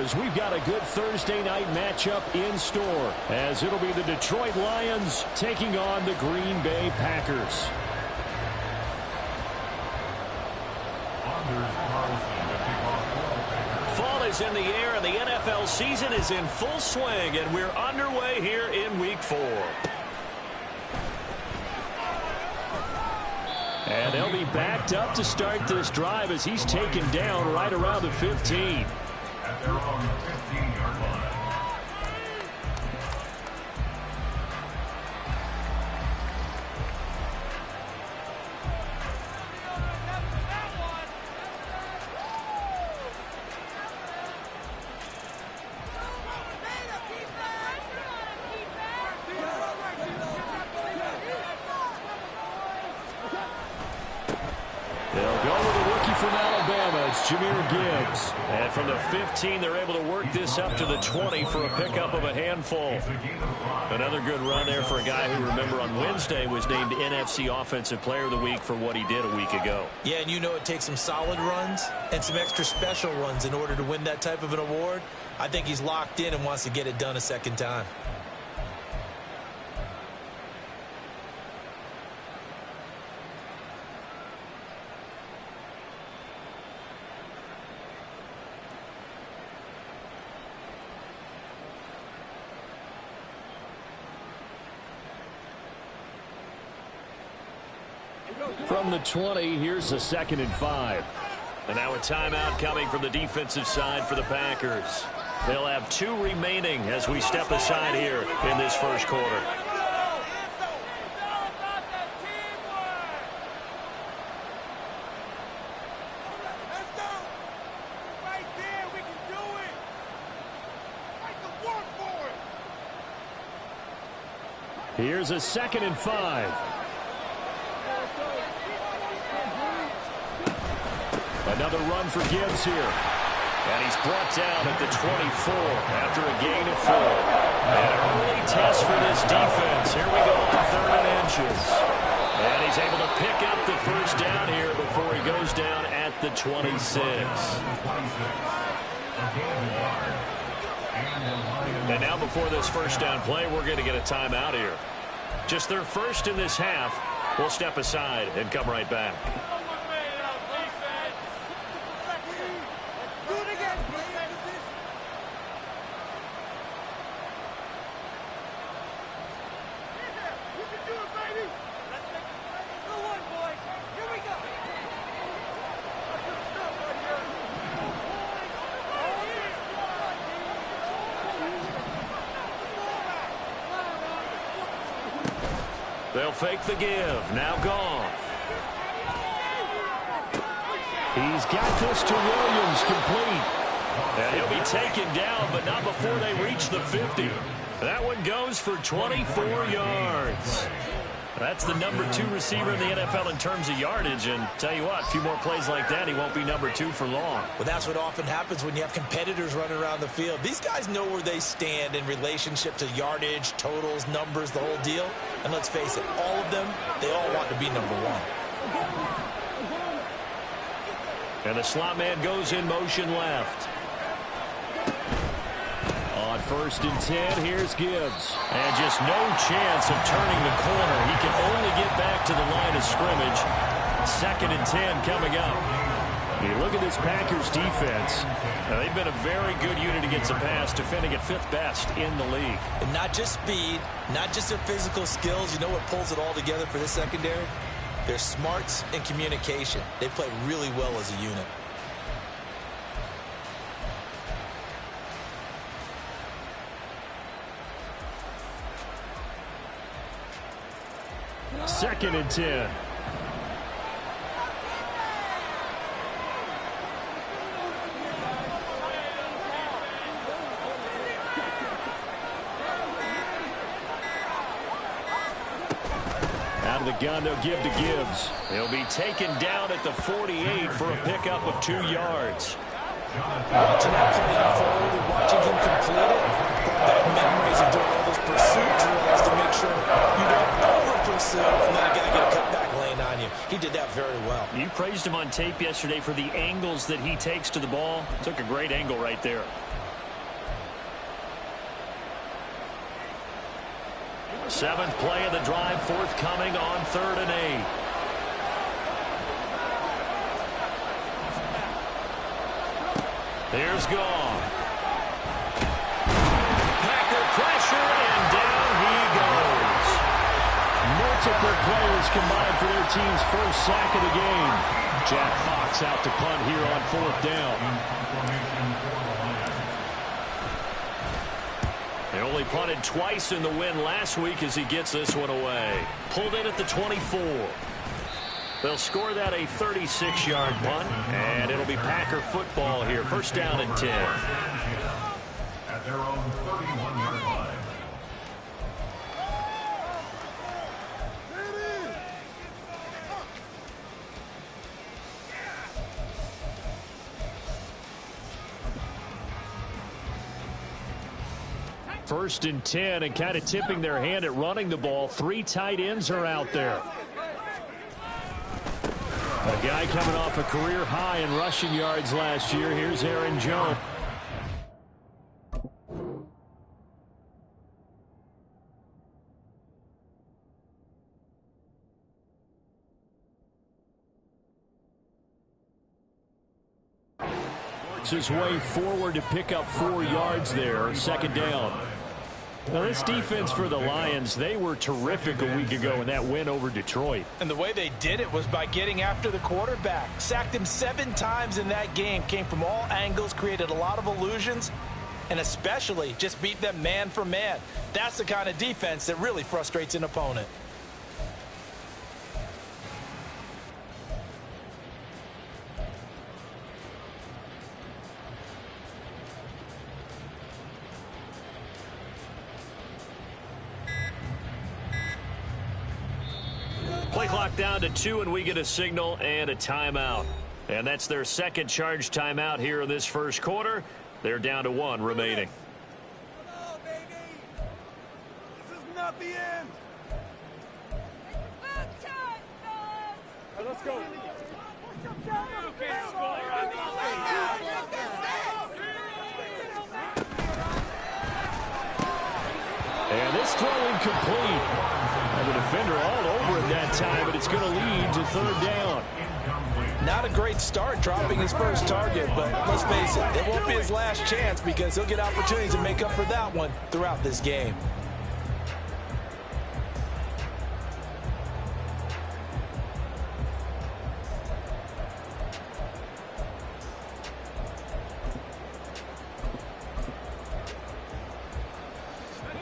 Packers, we've got a good Thursday night matchup in store, as it'll be the Detroit Lions taking on the Green Bay Packers. Fall is in the air, and the NFL season is in full swing, and we're underway here in Week 4. And they'll be backed up to start this drive as he's taken down right around the 15. At their own 15-yard line. Gibbs. And from the 15, they're able to work this up to the 20 for a pickup of a handful. Another good run there for a guy who, remember, on Wednesday was named NFC Offensive Player of the Week for what he did a week ago. Yeah, and you know it takes some solid runs and some extra special runs in order to win that type of an award. I think he's locked in and wants to get it done a second time. From the 20, here's a 2nd and 5. And now a timeout coming from the defensive side for the Packers. They'll have 2 remaining as we step aside here in this first quarter. Here's a 2nd and 5. Another run for Gibbs here. And he's brought down at the 24 after a gain of 4. And an early test for this defense. Here we go on 3rd and inches. And he's able to pick up the first down here before he goes down at the 26. And now before this first down play, we're going to get a timeout here. Just their first in this half. We'll step aside and come right back. They'll fake the give. Now Goff. He's got this to Williams, complete. And he'll be taken down, but not before they reach the 50. That one goes for 24 yards. That's the number 2 receiver in the NFL in terms of yardage. And tell you what, a few more plays like that, he won't be number 2 for long. Well, that's what often happens when you have competitors running around the field. These guys know where they stand in relationship to yardage, totals, numbers, the whole deal. And let's face it, all of them, they all want to be number 1. And the slot man goes in motion left. On 1st and 10, here's Gibbs. And just no chance of turning the corner. He can only get back to the line of scrimmage. 2nd and 10 coming up. You look at this Packers defense. Now, they've been a very good unit against the pass, defending at 5th best in the league. And not just speed, not just their physical skills. You know what pulls it all together for this secondary? Their smarts and communication. They play really well as a unit. 2nd and 10. Out of the gun, they'll give to Gibbs. He'll be taken down at the 48 for a pickup of 2 yards. Watching that play unfold, watching him complete it, brought back memories of doing all those pursuit drills to make sure you don't over-pursue and then a guy get a cutback lane on you. He did that very well. You praised him on tape yesterday for the angles that he takes to the ball. Took a great angle right there. Seventh play of the drive forthcoming on 3rd and 8. Here's Goff. Packer pressure, and down he goes. Multiple players combined for their team's first sack of the game. Jack Fox out to punt here on 4th down. They only punted twice in the win last week as he gets this one away. Pulled in at the 24. They'll score that a 36-yard punt, and it'll be Packer football here. First down and 10. At their own 31-yard line. First and 10, and kind of tipping their hand at running the ball. 3 tight ends are out there. A guy coming off a career high in rushing yards last year. Here's Aaron Jones. Works his way forward to pick up 4 yards there. Second down. Now, this defense for the Lions, they were terrific a week ago in that win over Detroit. And the way they did it was by getting after the quarterback. Sacked him 7 times in that game. Came from all angles, created a lot of illusions, and especially just beat them man for man. That's the kind of defense that really frustrates an opponent. Play clock down to 2, and we get a signal and a timeout. And that's their second charge timeout here in this first quarter. They're down to 1 remaining. Come on, baby. This is not the end. Let's go. And this throw incomplete. And the defender all over it that time, but it's going to lead to 3rd down. Not a great start dropping his first target, but let's face it, it won't be his last chance because he'll get opportunities to make up for that one throughout this game.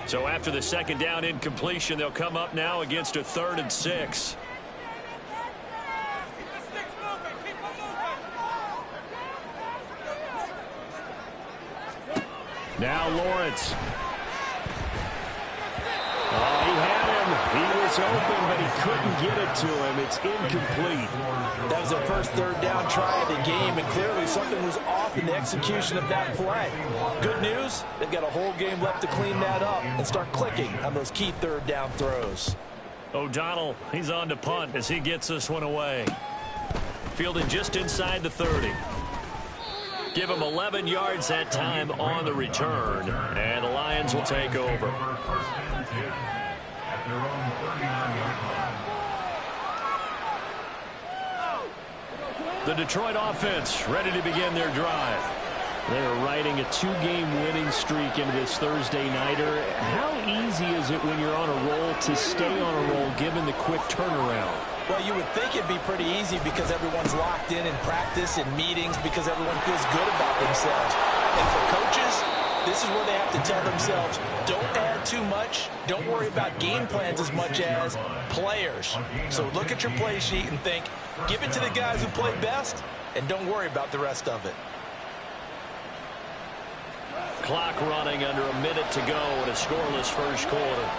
So after the second down incompletion, they'll come up now against a 3rd and 6. Now Lawrence. Oh, he had him. He was open, but he couldn't get it to him. It's incomplete. That was their first 3rd down try of the game, and clearly something was off in the execution of that play. Good news, they've got a whole game left to clean that up and start clicking on those key 3rd down throws. O'Donnell, he's on to punt as he gets this one away. Fielded just inside the 30. Give him 11 yards that time on the return, and the Lions will take over. At their own 39-yard line. The Detroit offense ready to begin their drive. They're riding a 2-game winning streak into this Thursday nighter. How easy is it when you're on a roll to stay on a roll given the quick turnaround? Well, you would think it'd be pretty easy because everyone's locked in practice and meetings because everyone feels good about themselves. And for coaches, this is where they have to tell themselves, don't add too much, don't worry about game plans as much as players. So look at your play sheet and think, give it to the guys who play best, and don't worry about the rest of it. Clock running under a minute to go in a scoreless first quarter.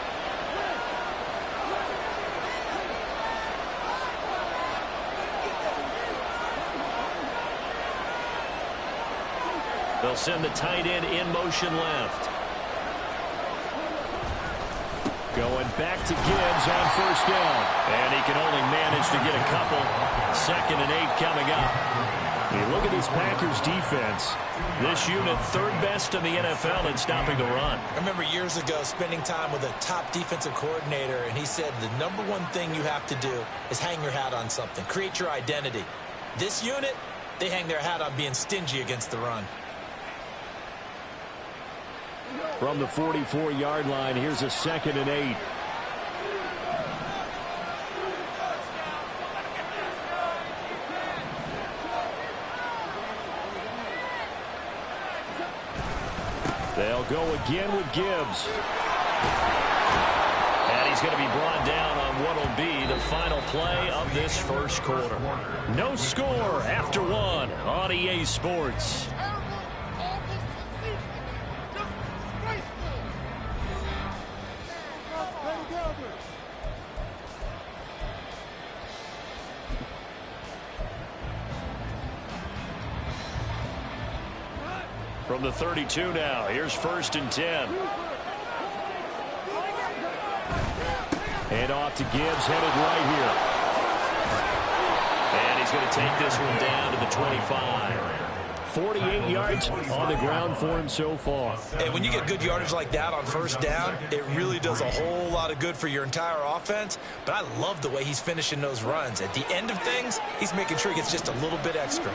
They'll send the tight end in motion left. Going back to Gibbs on first down. And he can only manage to get a couple. 2nd and 8 coming up. You look at this Packers defense. This unit third best in the NFL in stopping the run. I remember years ago spending time with a top defensive coordinator, and he said the number one thing you have to do is hang your hat on something. Create your identity. This unit, they hang their hat on being stingy against the run. From the 44-yard line, here's a 2nd and 8. They'll go again with Gibbs. And he's going to be brought down on what will be the final play of this first quarter. No score after 1 on EA Sports. From the 32 now, here's 1st and 10. And off to Gibbs, headed right here. And he's going to take this one down to the 25. 48 yards on the ground for him so far. And when you get good yardage like that on first down, it really does a whole lot of good for your entire offense. But I love the way he's finishing those runs. At the end of things, he's making sure he gets just a little bit extra.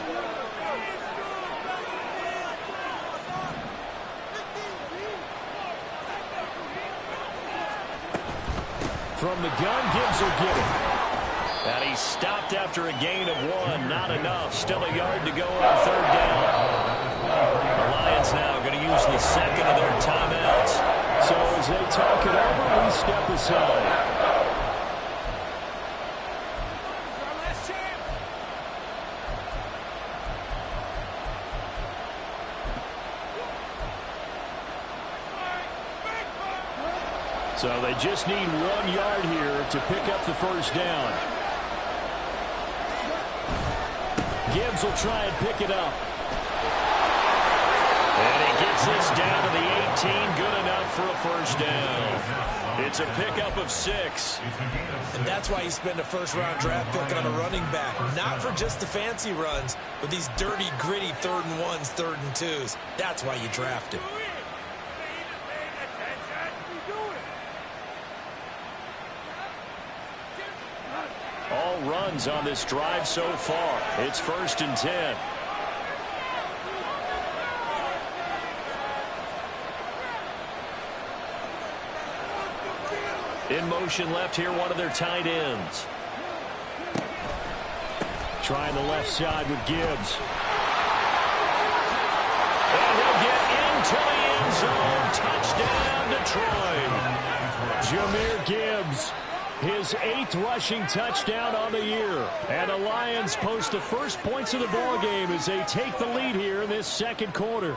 From the gun, Gibbs will get it. And he's stopped after a gain of 1. Not enough. Still a yard to go on 3rd down. The Lions now going to use the 2nd of their timeouts. So as they talk it over, we step aside. So they just need 1 yard here to pick up the first down. Gibbs will try and pick it up. And he gets this down to the 18. Good enough for a first down. It's a pickup of 6. And that's why you spend a first-round draft pick on a running back. Not for just the fancy runs, but these dirty, gritty 3rd and 1s, 3rd and 2s. That's why you draft him. All runs on this drive so far. It's 1st and 10. In motion left here, one of their tight ends. Trying the left side with Gibbs. And he'll get into the end zone. Touchdown, Detroit. Jahmyr Gibbs. His 8th rushing touchdown on the year. And the Lions post the first points of the ballgame as they take the lead here in this 2nd quarter.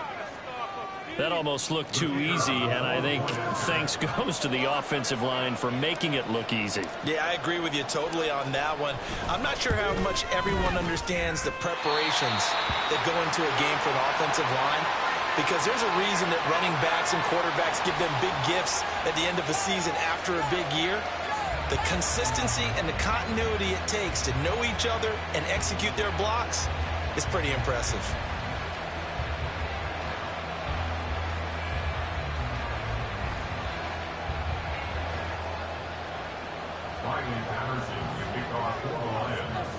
That almost looked too easy, and I think thanks goes to the offensive line for making it look easy. Yeah, I agree with you totally on that one. I'm not sure how much everyone understands the preparations that go into a game for an offensive line, because there's a reason that running backs and quarterbacks give them big gifts at the end of a season after a big year. The consistency and the continuity it takes to know each other and execute their blocks is pretty impressive. Riley Patterson to kick off for the Lions.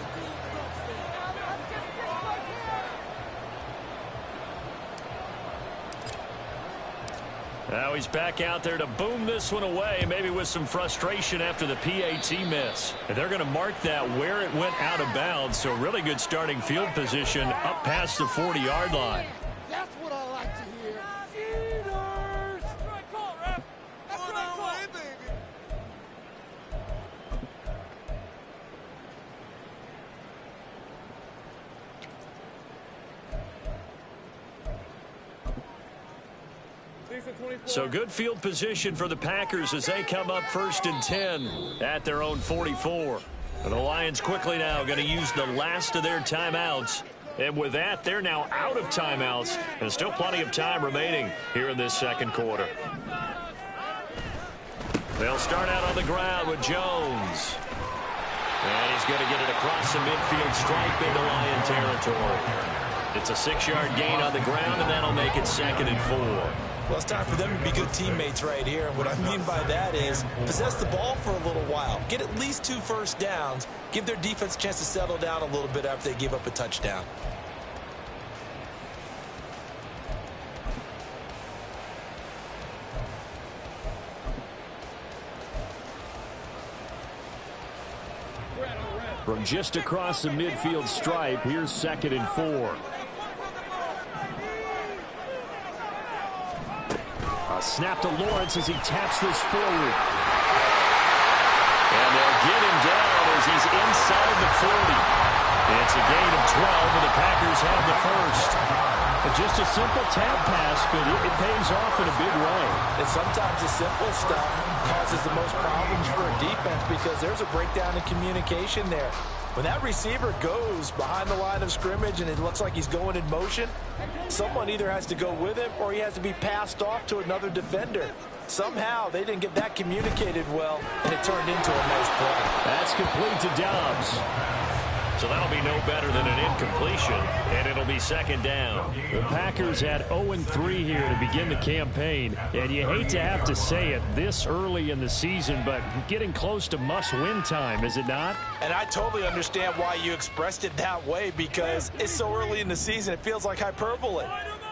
Now he's back out there to boom this one away, maybe with some frustration after the PAT miss. And they're going to mark that where it went out of bounds, so really good starting field position up past the 40-yard line. That's what I like to hear. Cheaters! That's what I call it, ref. That's what I call it, baby. So good field position for the Packers as they come up 1st and 10 at their own 44. And the Lions quickly now going to use the last of their timeouts. And with that, they're now out of timeouts. And still plenty of time remaining here in this 2nd quarter. They'll start out on the ground with Jones. And he's going to get it across the midfield stripe into Lion territory. It's a 6-yard gain on the ground, and that'll make it 2nd and 4. Well, it's time for them to be good teammates right here. And what I mean by that is possess the ball for a little while. Get at least 2 first downs. Give their defense a chance to settle down a little bit after they give up a touchdown. From just across the midfield stripe, here's 2nd and 4. A snap to Lawrence as he taps this forward. And they'll get him down as he's inside the 40. It's a gain of 12, and the Packers have the first. Just a simple tap pass, but it pays off in a big way. And sometimes the simple stuff causes the most problems for a defense because there's a breakdown in communication there. When that receiver goes behind the line of scrimmage and it looks like he's going in motion, someone either has to go with him or he has to be passed off to another defender. Somehow they didn't get that communicated well, and it turned into a nice play. That's complete to Dobbs. So that'll be no better than an incompletion, and it'll be 2nd down. The Packers had 0-3 here to begin the campaign, and you hate to have to say it this early in the season, but getting close to must-win time, is it not? And I totally understand why you expressed it that way because it's so early in the season, it feels like hyperbole.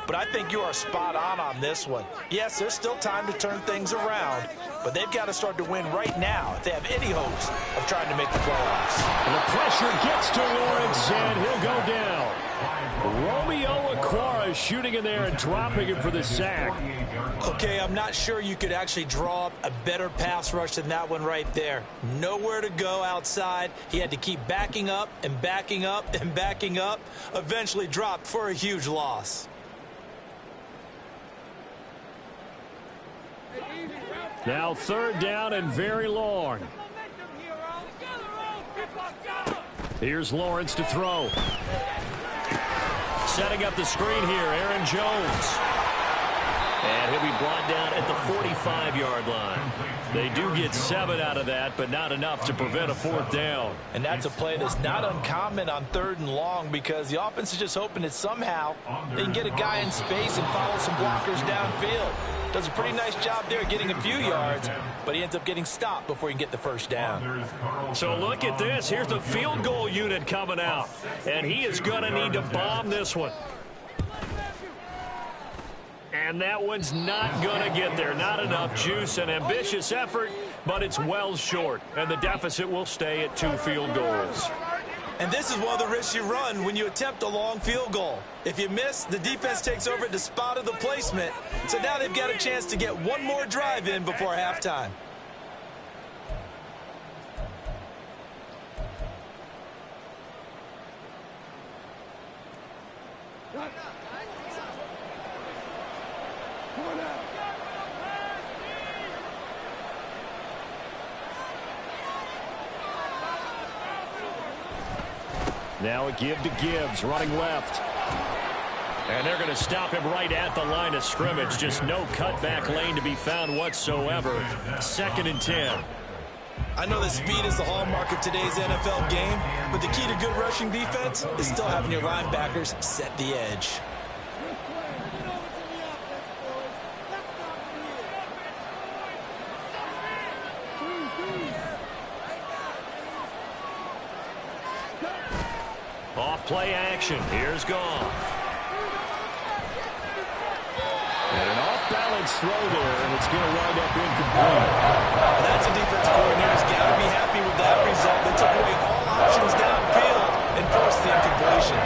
But I think you are spot on this one. Yes, there's still time to turn things around, but they've got to start to win right now if they have any hopes of trying to make the playoffs. And the pressure gets to Lawrence, and he'll go down. Romeo Okwara shooting in there and dropping him for the sack. Okay, I'm not sure you could actually draw up a better pass rush than that one right there. Nowhere to go outside. He had to keep backing up and backing up and backing up. Eventually dropped for a huge loss. Now 3rd down and very long. Here's Lawrence to throw. Setting up the screen here, Aaron Jones. And he'll be brought down at the 45-yard line. They do get 7 out of that, but not enough to prevent a 4th down. And that's a play that's not uncommon on 3rd and long because the offense is just hoping that somehow they can get a guy in space and follow some blockers downfield. Does a pretty nice job there getting a few yards, but he ends up getting stopped before he can get the 1st down. So look at this. Here's the field goal unit coming out, and he is going to need to bomb this one. And that one's not going to get there. Not enough juice. An ambitious effort, but it's well short. And the deficit will stay at 2 field goals. And this is one of the risks you run when you attempt a long field goal. If you miss, the defense takes over at the spot of the placement. So now they've got a chance to get one more drive in before halftime. Now a give to Gibbs, running left. And they're going to stop him right at the line of scrimmage. Just no cutback lane to be found whatsoever. 2nd and 10. I know that speed is the hallmark of today's NFL game, but the key to good rushing defense is still having your linebackers set the edge. Off play action. Here's Goff. And an off-balance throw there, and it's going to wind up incomplete. That's a defense coordinator's got to be happy with that result. They took away all options downfield and forced the incompletion.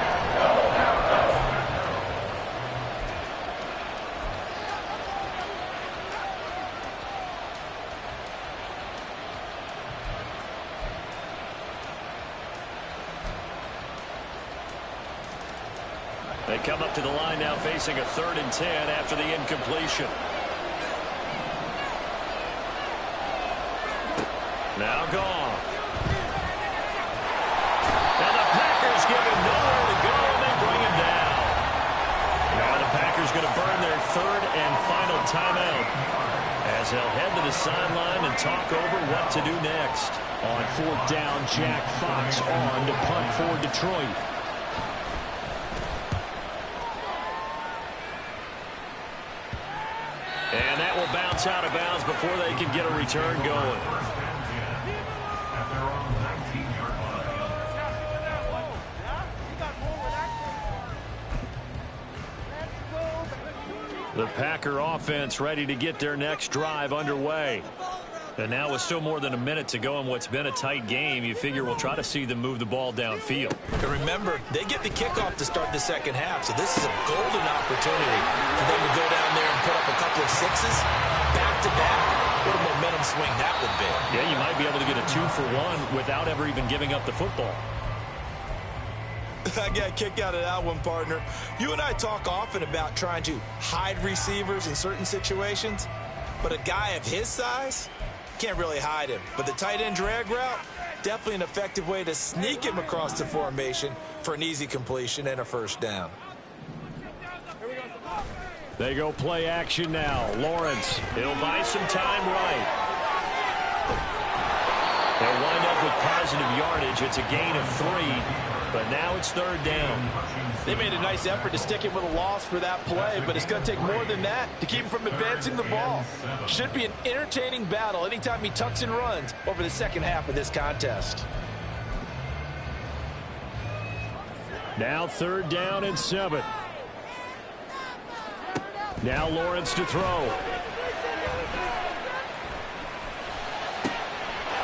They come up to the line now facing a 3rd and 10 after the incompletion. Now Goff. And the Packers give him nowhere to go, and they bring him down. Now the Packers going to burn their 3rd and final timeout as they'll head to the sideline and talk over what to do next. On fourth down, Jack Fox on to punt for Detroit. And that will bounce out of bounds before they can get a return going. At their own 19-yard line. The Packer offense ready to get their next drive underway. And now with still more than a minute to go in what's been a tight game, you figure we'll try to see them move the ball downfield. And remember, they get the kickoff to start the second half, so this is a golden opportunity for them to go down there and put up a couple of sixes back-to-back. What a momentum swing that would be. Yeah, you might be able to get a 2-for-1 without ever even giving up the football. I got a kick out of that one, partner. You and I talk often about trying to hide receivers in certain situations, but a guy of his size can't really hide him. But the tight end drag route, definitely an effective way to sneak him across the formation for an easy completion and a first down. They go play action now. Lawrence, he'll buy some time right. They'll wind up with positive yardage. It's a gain of 3, but now it's third down. They made a nice effort to stick him with a loss for that play, but it's going to take more than that to keep him from advancing the ball. Should be an entertaining battle anytime he tucks and runs over the second half of this contest. Now third down and 7. Now Lawrence to throw.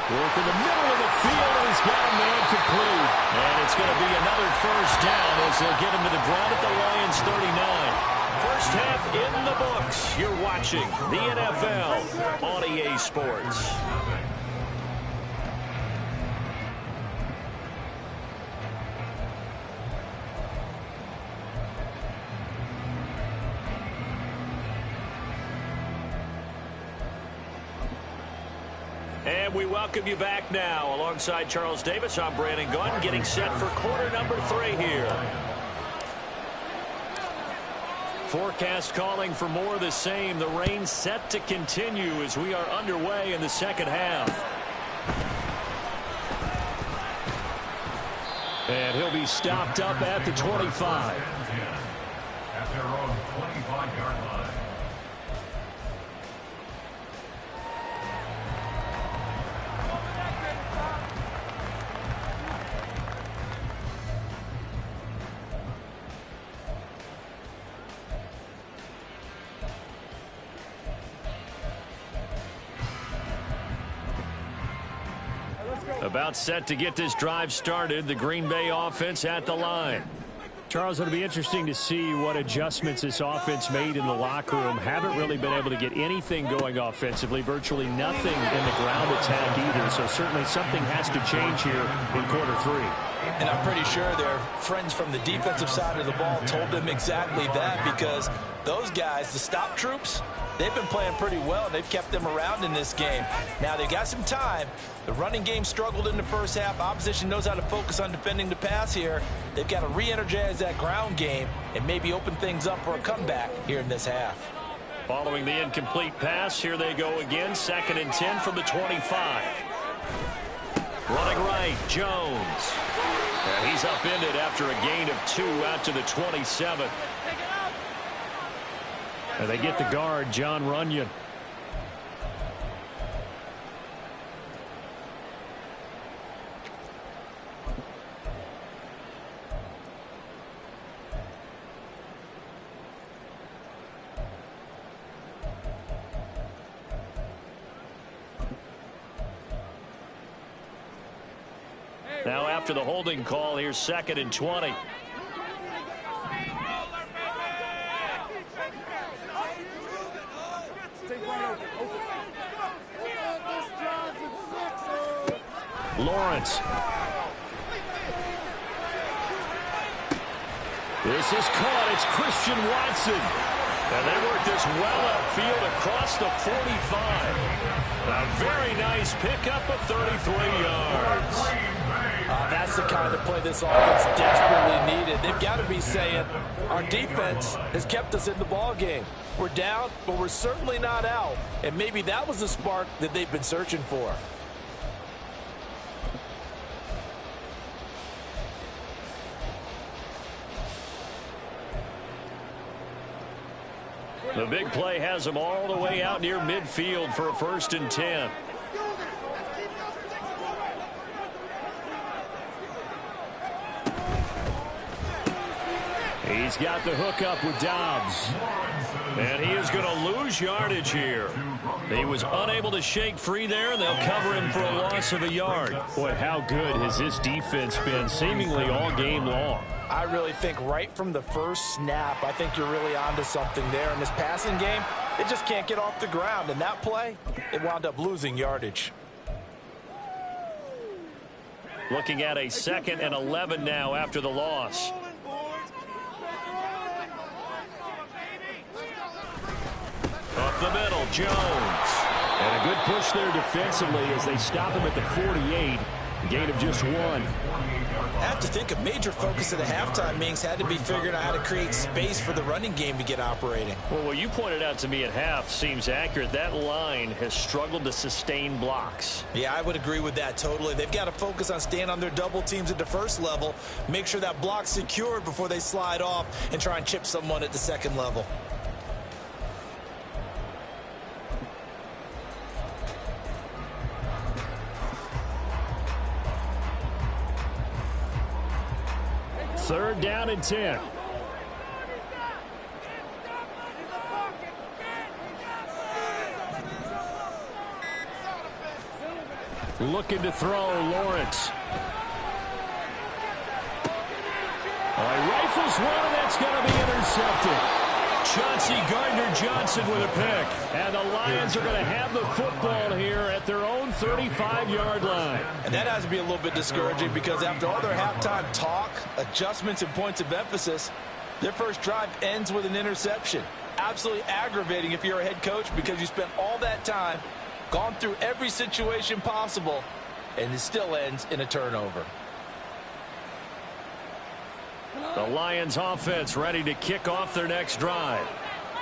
Work in the middle of the field, and he's got a man complete. And it's going to be another first down as they'll get him to the ground at the Lions' 39. First half in the books. You're watching the NFL on EA Sports. And we welcome you back now. Alongside Charles Davis, I'm Brandon Gunn, getting set for quarter number 3 here. Forecast calling for more of the same. The rain set to continue as we are underway in the second half. And he'll be stopped up at the 25. At their own 25-yard line. About set to get this drive started. The Green Bay offense at the line. Charles, it'll be interesting to see what adjustments this offense made in the locker room. Haven't really been able to get anything going offensively. Virtually nothing in the ground attack either. So certainly something has to change here in quarter 3. And I'm pretty sure their friends from the defensive side of the ball told them exactly that, because those guys, the stop troops, they've been playing pretty well. They've kept them around in this game. Now, they've got some time. The running game struggled in the first half. Opposition knows how to focus on defending the pass here. They've got to re-energize that ground game and maybe open things up for a comeback here in this half. Following the incomplete pass, here they go again. 2nd and 10 from the 25. Running right, Jones. And he's upended after a gain of 2 out to the 27. And they get the guard, John Runyon. Now after the holding call, here's 2nd and 20. Lawrence. This is caught. It's Christian Watson. And they work this well upfield across the 45. A very nice pickup of 33 yards. That's the kind of play this offense desperately needed. They've got to be saying, our defense has kept us in the ball game. We're down, but we're certainly not out. And maybe that was the spark that they've been searching for. The big play has them all the way out near midfield for a 1st and 10. He's got the hook up with Dobbs. And he is going to lose yardage here. He was unable to shake free there, and they'll cover him for a loss of a yard. Boy, how good has this defense been seemingly all game long? I really think right from the first snap, I think you're really onto something there. In this passing game, it just can't get off the ground. And that play, it wound up losing yardage. Looking at a 2nd and 11 now after the loss. Up the middle, Jones. And a good push there defensively as they stop him at the 48. Gain of just 1. I have to think a major focus at the halftime means had to be figuring out how to create space for the running game to get operating. Well, what you pointed out to me at half seems accurate. That line has struggled to sustain blocks. Yeah, I would agree with that totally. They've got to focus on staying on their double teams at the first level, make sure that block's secured before they slide off and try and chip someone at the second level. Third down and 10. Looking to throw, Lawrence. He rifles one, and that's going to be intercepted. Chauncey Gardner-Johnson with a pick. And the Lions are going to have the football here at their own 35-yard line. And that has to be a little bit discouraging because after all their halftime talk, adjustments, and points of emphasis, their first drive ends with an interception. Absolutely aggravating if you're a head coach because you spent all that time, gone through every situation possible, and it still ends in a turnover. The Lions offense ready to kick off their next drive.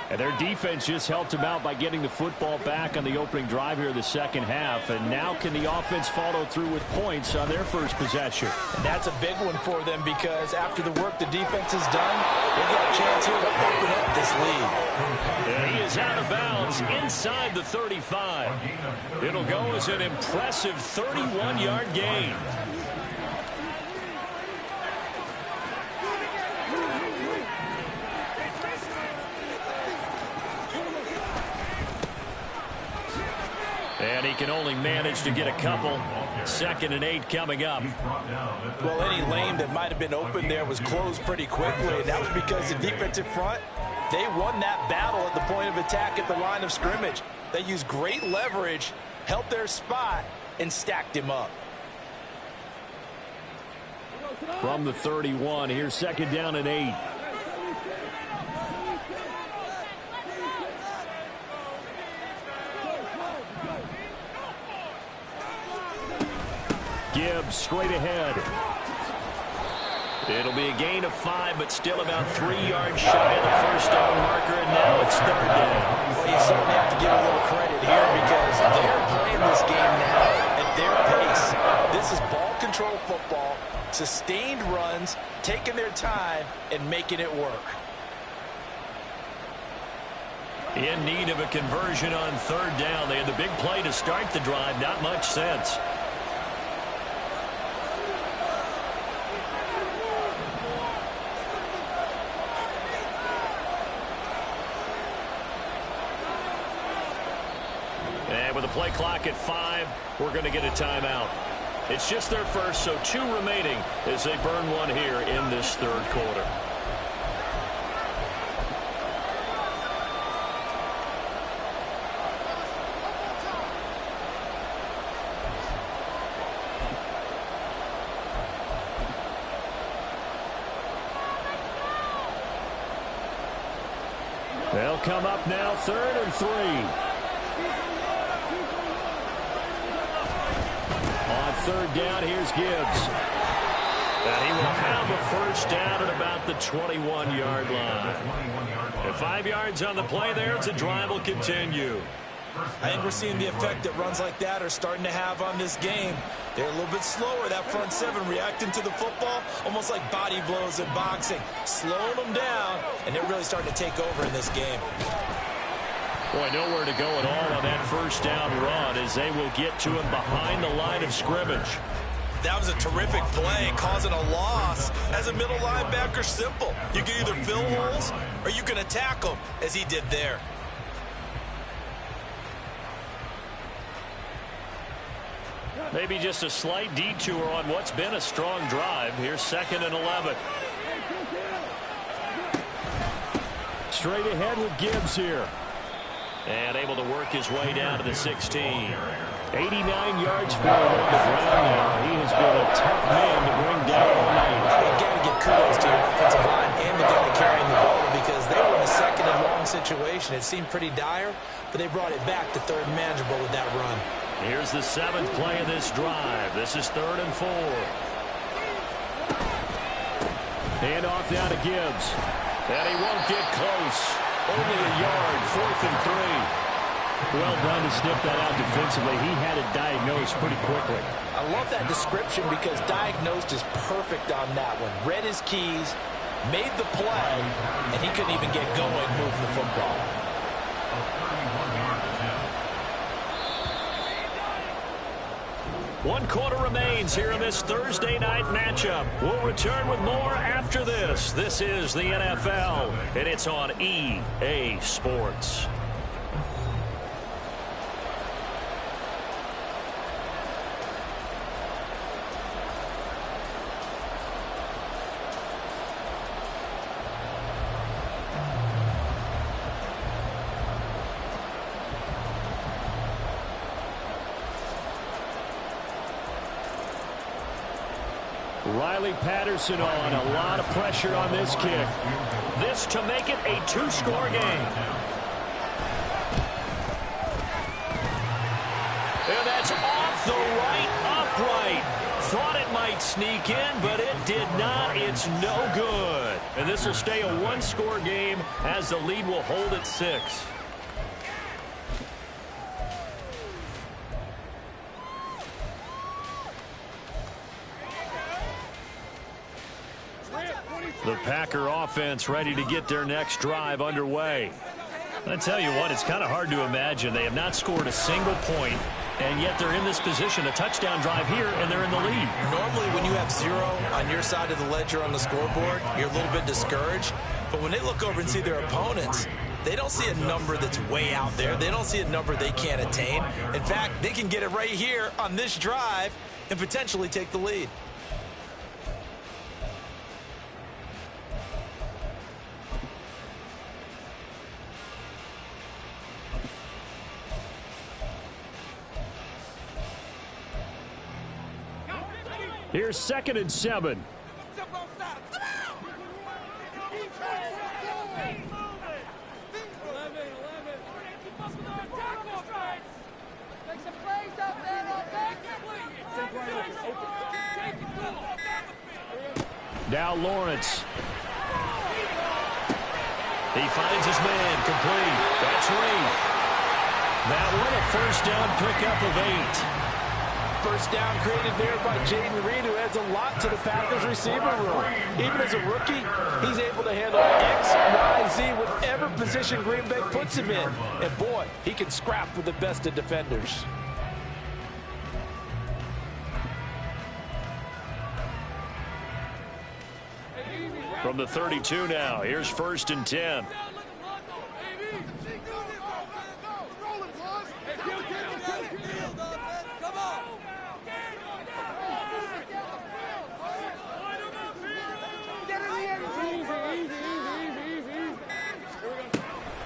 And their defense just helped them out by getting the football back on the opening drive here in the second half. And now can the offense follow through with points on their first possession? And that's a big one for them because after the work the defense has done, they've got a chance here to open up this lead. And he is out of bounds inside the 35. It'll go as an impressive 31-yard gain. And he can only manage to get a couple. 2nd and 8 coming up. Well, any lane that might have been open there was closed pretty quickly. And that was because the defensive front, they won that battle at the point of attack at the line of scrimmage. They used great leverage, held their spot, and stacked him up. From the 31, here's 2nd down and 8. Gibbs straight ahead. It'll be a gain of 5, but still about 3 yards shy of the first down marker, and now it's 3rd down. Well, you certainly have to give a little credit here because they're playing this game now at their pace. This is ball control football, sustained runs, taking their time, and making it work. In need of a conversion on 3rd down. They had the big play to start the drive. Not much sense. And with the play clock at 5, we're going to get a timeout. It's just their first, so 2 remaining as they burn one here in this 3rd quarter. They'll come up now, 3rd and 3. On 3rd down, here's Gibbs. And he will have a first down at about the 21-yard line. And 5 yards on the play there, the drive will continue. I think we're seeing the effect that runs like that are starting to have on this game. They're a little bit slower, that front 7, reacting to the football, almost like body blows in boxing, slowing them down, and they're really starting to take over in this game. Boy, nowhere to go at all on that first down run as they will get to him behind the line of scrimmage. That was a terrific play, causing a loss. As a middle linebacker, simple. You can either fill holes or you can attack them, as he did there. Maybe just a slight detour on what's been a strong drive. Here's 2nd and 11. Straight ahead with Gibbs here. And able to work his way down to the 16. 89 yards for him on the ground now. He has been a tough man to bring down all night. You got to give kudos to your offensive line and the guy carrying the ball because they were in a 2nd and long situation. It seemed pretty dire, but they brought it back to 3rd and manageable with that run. Here's the 7th play of this drive. This is 3rd and 4. Hand off down to Gibbs. And he won't get close. Only a yard, 4th and 3. Well done to sniff that out defensively. He had it diagnosed pretty quickly. I love that description because diagnosed is perfect on that one. Read his keys, made the play, and he couldn't even get going moving the football. One quarter remains here in this Thursday night matchup. We'll return with more after this. This is the NFL, and it's on EA Sports. Riley Patterson on. A lot of pressure on this kick. This to make it a 2-score game. And that's off the right upright. Thought it might sneak in, but it did not. It's no good. And this will stay a 1-score game as the lead will hold at 6. The Packer offense ready to get their next drive underway. I tell you what, it's kind of hard to imagine. They have not scored a single point, and yet they're in this position, a touchdown drive here, and they're in the lead. Normally, when you have 0 on your side of the ledger on the scoreboard, you're a little bit discouraged. But when they look over and see their opponents, they don't see a number that's way out there. They don't see a number they can't attain. In fact, they can get it right here on this drive and potentially take the lead. Here's 2nd and 7. Now Lawrence. He finds his man, complete. That's Reed. That one a first down pickup of 8. First down created there by Jaden Reed, who adds a lot to the Packers receiver room. Even as a rookie, he's able to handle X, Y, Z, whatever position Green Bay puts him in. And boy, he can scrap with the best of defenders. From the 32 now, here's 1st and 10.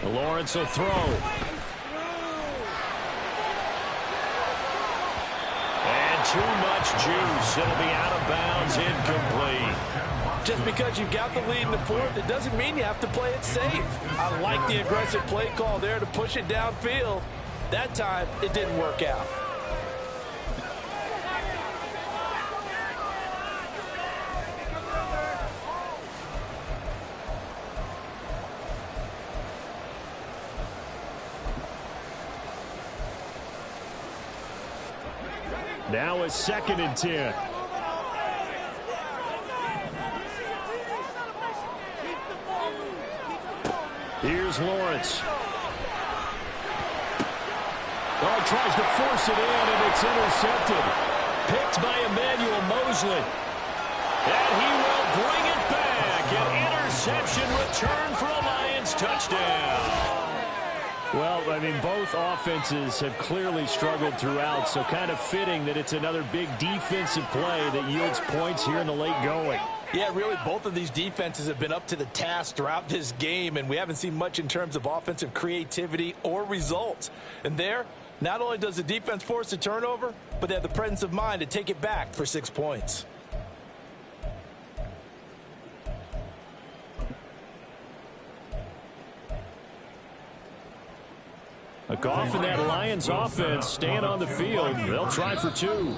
Lawrence will throw. And too much juice. It'll be out of bounds, incomplete. Just because you've got the lead in the 4th, it doesn't mean you have to play it safe. I like the aggressive play call there to push it downfield. That time, it didn't work out. Now it's 2nd and 10. Here's Lawrence. Oh, he tries to force it in, and it's intercepted. Picked by Emmanuel Mosley. And he will bring it back. An interception return for a Lions touchdown. Well, I mean, both offenses have clearly struggled throughout, so kind of fitting that it's another big defensive play that yields points here in the late going. Yeah, really, both of these defenses have been up to the task throughout this game, and we haven't seen much in terms of offensive creativity or results. And there, not only does the defense force a turnover, but they have the presence of mind to take it back for 6 points. A Goff and that Lions offense staying on the field. They'll try for 2.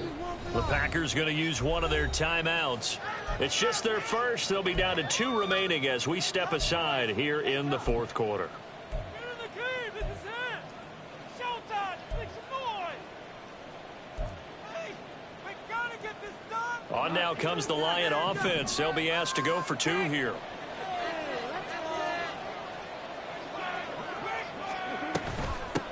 The Packers going to use one of their timeouts. It's just their first. They'll be down to 2 remaining as we step aside here in the fourth quarter. On now comes the Lion offense. They'll be asked to go for 2 here.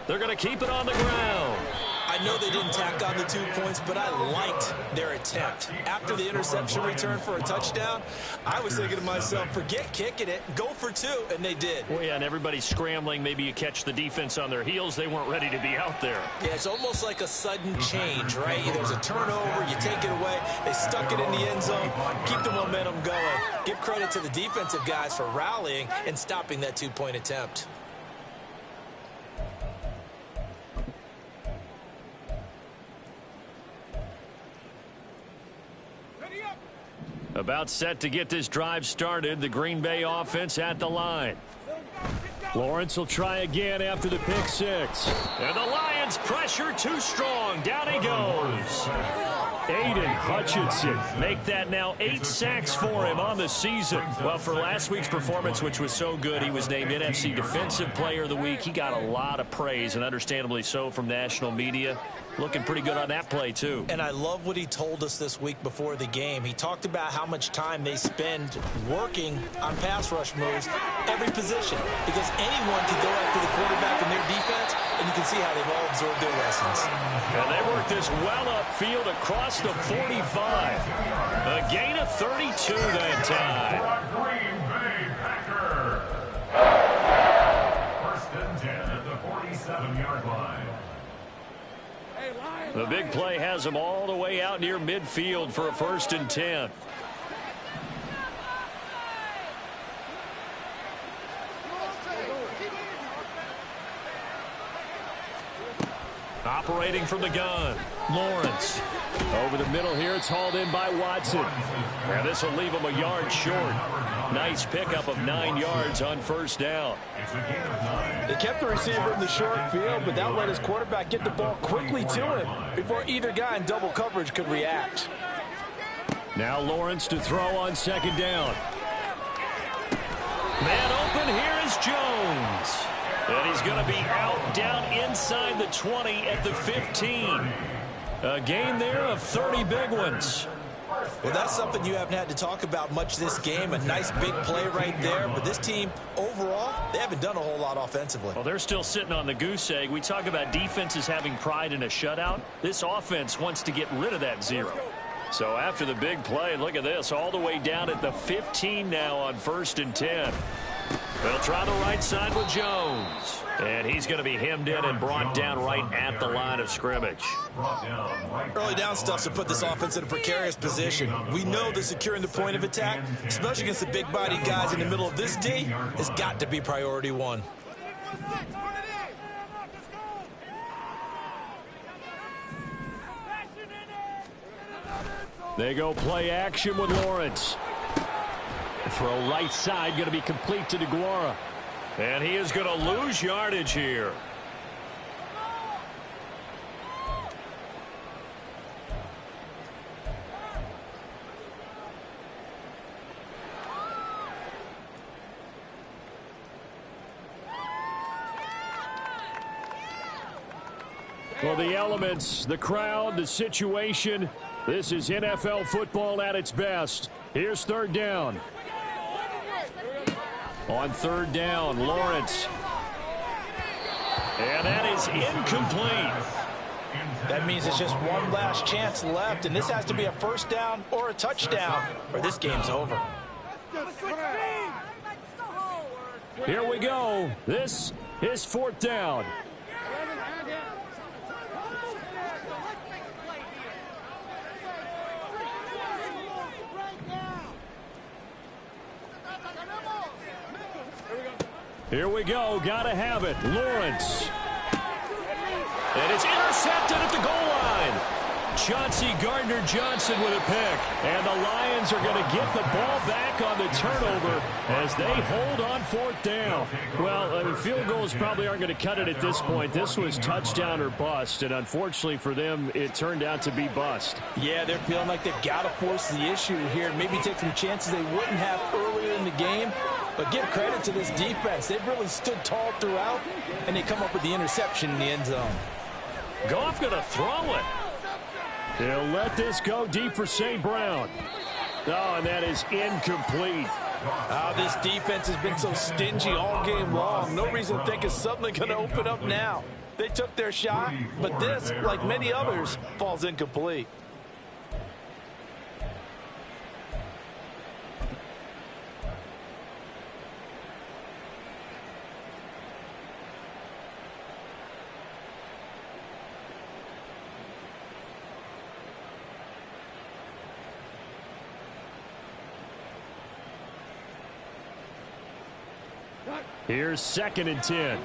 They're going to keep it on the ground. I know they didn't tack on the 2 points, but I liked their attempt. After the interception return for a touchdown, I was thinking to myself, forget kicking it, go for 2, and they did. Well, yeah, and everybody's scrambling. Maybe you catch the defense on their heels. They weren't ready to be out there. Yeah, it's almost like a sudden change, right? There's a turnover, you take it away, they stuck it in the end zone, keep the momentum going. Give credit to the defensive guys for rallying and stopping that 2-point attempt. About set to get this drive started. The Green Bay offense at the line. Lawrence will try again after the pick 6. And the Lions pressure too strong. Down he goes. Aiden Hutchinson make that now 8 sacks for him on the season. Well, for last week's performance, which was so good, he was named NFC Defensive Player of the Week. He got a lot of praise, and understandably so, from national media. Looking pretty good on that play, too. And I love what he told us this week before the game. He talked about how much time they spend working on pass rush moves, every position, because anyone can go after the quarterback in their defense, and you can see how they've all absorbed their lessons. And they work this well upfield across the 45. A gain of 32 that time. Green Bay Packers. First and 10 at the 47-yard line. The big play has them all the way out near midfield for a 1st and 10. Operating from the gun, Lawrence. Over the middle here, it's hauled in by Watson. Now this will leave him a yard short. Nice pickup of 9 yards on 1st down. They kept the receiver in the short field, but that let his quarterback get the ball quickly to him before either guy in double coverage could react. Now Lawrence to throw on 2nd down. Man open, here is Jones. And he's going to be out down inside the 20 at the 15. A gain there of 30 big ones. Well, that's something you haven't had to talk about much this game. A nice big play right there. But this team, overall, they haven't done a whole lot offensively. Well, they're still sitting on the goose egg. We talk about defenses having pride in a shutout. This offense wants to get rid of that 0. So after the big play, look at this. All the way down at the 15 now on 1st and 10. They'll try the right side with Jones. And he's going to be hemmed in and brought down right at the line of scrimmage. Early down stuff to put this offense in a precarious position. We know that securing the point of attack, especially against the big-bodied guys in the middle of this D, has got to be priority 1. They go play action with Lawrence. Throw right side, going to be complete to DeGuara. And he is going to lose yardage here. Well, the elements, the crowd, the situation, this is NFL football at its best. Here's 3rd down. On 3rd down, Lawrence. And that is incomplete. That means it's just one last chance left, and this has to be a first down or a touchdown, or this game's over. Here we go. This is fourth down. Here we go. Gotta have it. Lawrence. And it's intercepted at the goal line. Chauncey Gardner-Johnson with a pick. And the Lions are going to get the ball back on the turnover as they hold on fourth down. Well, field goals probably aren't going to cut it at this point. This was touchdown or bust, and unfortunately for them, it turned out to be bust. Yeah, they're feeling like they've got to force the issue here. Maybe take some chances they wouldn't have earlier in the game. But give credit to this defense. They've really stood tall throughout, and they come up with the interception in the end zone. Goff going to throw it. He'll let this go deep for St. Brown. Oh, and that is incomplete. This defense has been so stingy all game long. No reason to think it's suddenly going to open up now. They took their shot, but this, like many others, falls incomplete. Here's 2nd and 10.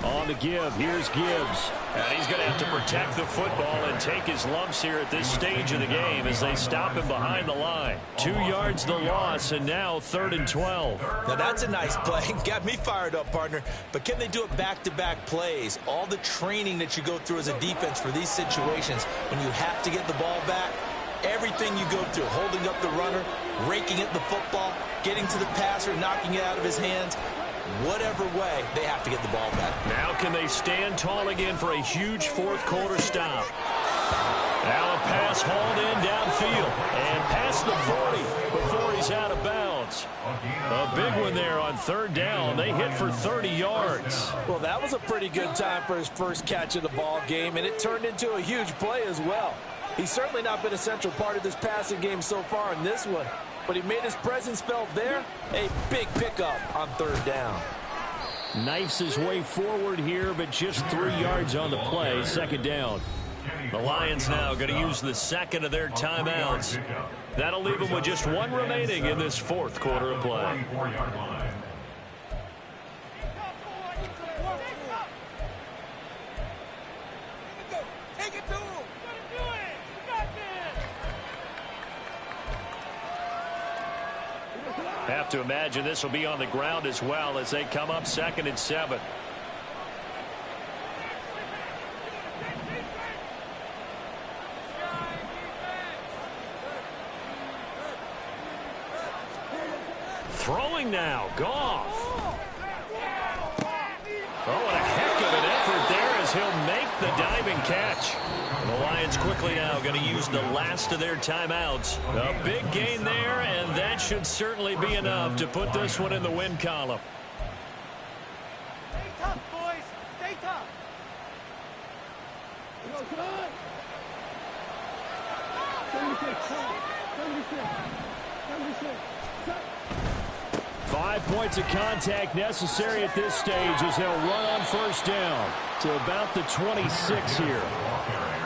On the give, here's Gibbs. And he's going to have to protect the football and take his lumps here at this stage of the game as they stop him behind the line. 2 yards the loss, and now 3rd and 12. Now that's a nice play. Got me fired up, partner. But can they do it back-to-back plays? All the training that you go through as a defense for these situations, when you have to get the ball back, everything you go through, holding up the runner, raking at the football, getting to the passer, knocking it out of his hands, whatever way, they have to get the ball back. Now can they stand tall again for a huge fourth-quarter stop? Now a pass hauled in downfield and past the 40 before he's out of bounds. A big one there on 3rd down. They hit for 30 yards. Well, that was a pretty good time for his first catch of the ball game, and it turned into a huge play as well. He's certainly not been a central part of this passing game so far in this one, but he made his presence felt there. A big pickup on 3rd down. Knifes his way forward here, but just 3 yards on the play. 2nd down. The Lions now going to use the 2nd of their timeouts. That'll leave them with just 1 remaining in this 4th quarter of play. Have to imagine this will be on the ground as well as they come up 2nd and 7. Throwing now, Goff. Oh, what a heck of an effort there as he'll make the diving catch. And the Lions quickly now going to use the last of their timeouts. A big gain there, and that should certainly be enough to put this one in the win column. Stay tough, boys. Stay tough. Come on. 5 points of contact necessary at this stage as they'll run on 1st down to about the 26 here.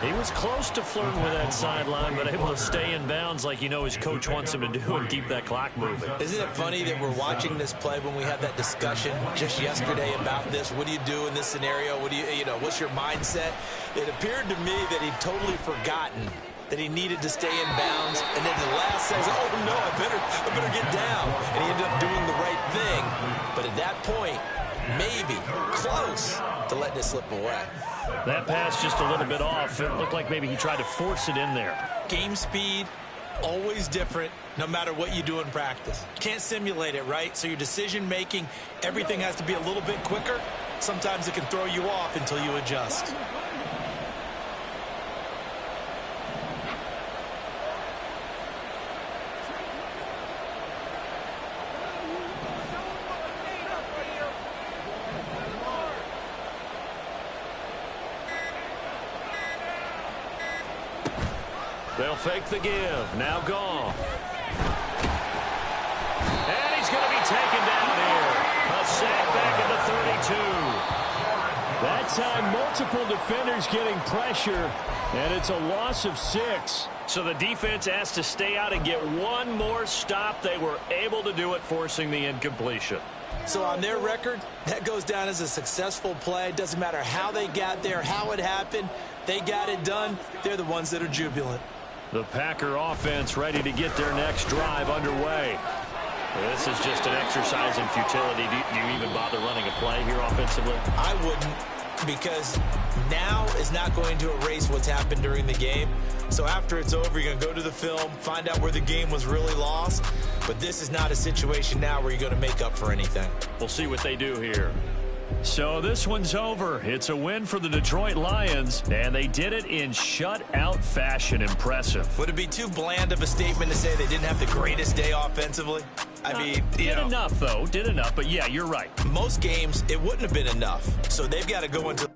He was close to flirting with that sideline, but able to stay in bounds like you know his coach wants him to do and keep that clock moving. Isn't it funny that we're watching this play when we had that discussion just yesterday about this? What do you do in this scenario? What do you know, what's your mindset? It appeared to me that he'd totally forgotten that he needed to stay in bounds, and then the last says, oh no, I better get down. And he ended up doing the right thing. But at that point, maybe close to letting it slip away. That pass just a little bit off. It looked like maybe he tried to force it in there. Game speed, always different, no matter what you do in practice. Can't simulate it, right? So your decision making, everything has to be a little bit quicker. Sometimes it can throw you off until you adjust. They'll fake the give. Now Goff. And he's going to be taken down here. A sack back at the 32. That time, multiple defenders getting pressure, and it's a loss of 6. So the defense has to stay out and get one more stop. They were able to do it, forcing the incompletion. So on their record, that goes down as a successful play. It doesn't matter how they got there, how it happened. They got it done. They're the ones that are jubilant. The Packer offense ready to get their next drive underway. This is just an exercise in futility. Do you even bother running a play here offensively? I wouldn't, because now is not going to erase what's happened during the game. So after it's over, you're going to go to the film, find out where the game was really lost. But this is not a situation now where you're going to make up for anything. We'll see what they do here. So this one's over. It's a win for the Detroit Lions, and they did it in shutout fashion. Impressive. Would it be too bland of a statement to say they didn't have the greatest day offensively? I mean, did enough, though. Did enough, but yeah, you're right. Most games, it wouldn't have been enough. So they've got to go into...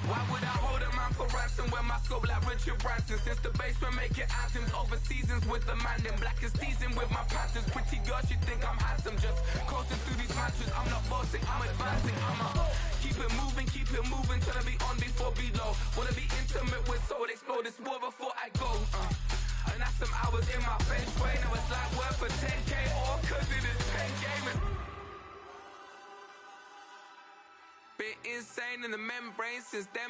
Why would I hold a man for ransom when my scope like Richard Branson? Since the basement making anthems over seasons with the man in black is teasing with my Panthers. Pretty girl, she think I'm handsome. Just coasting through these mantras. I'm not bossing, I'm advancing. Keep it moving till I be on before below. Wanna be intimate with soul, explode this war before I go. And that's some hours in my bench way. Now it's like work for 10K or cause it is 10 gaming. Been insane in the membrane since then.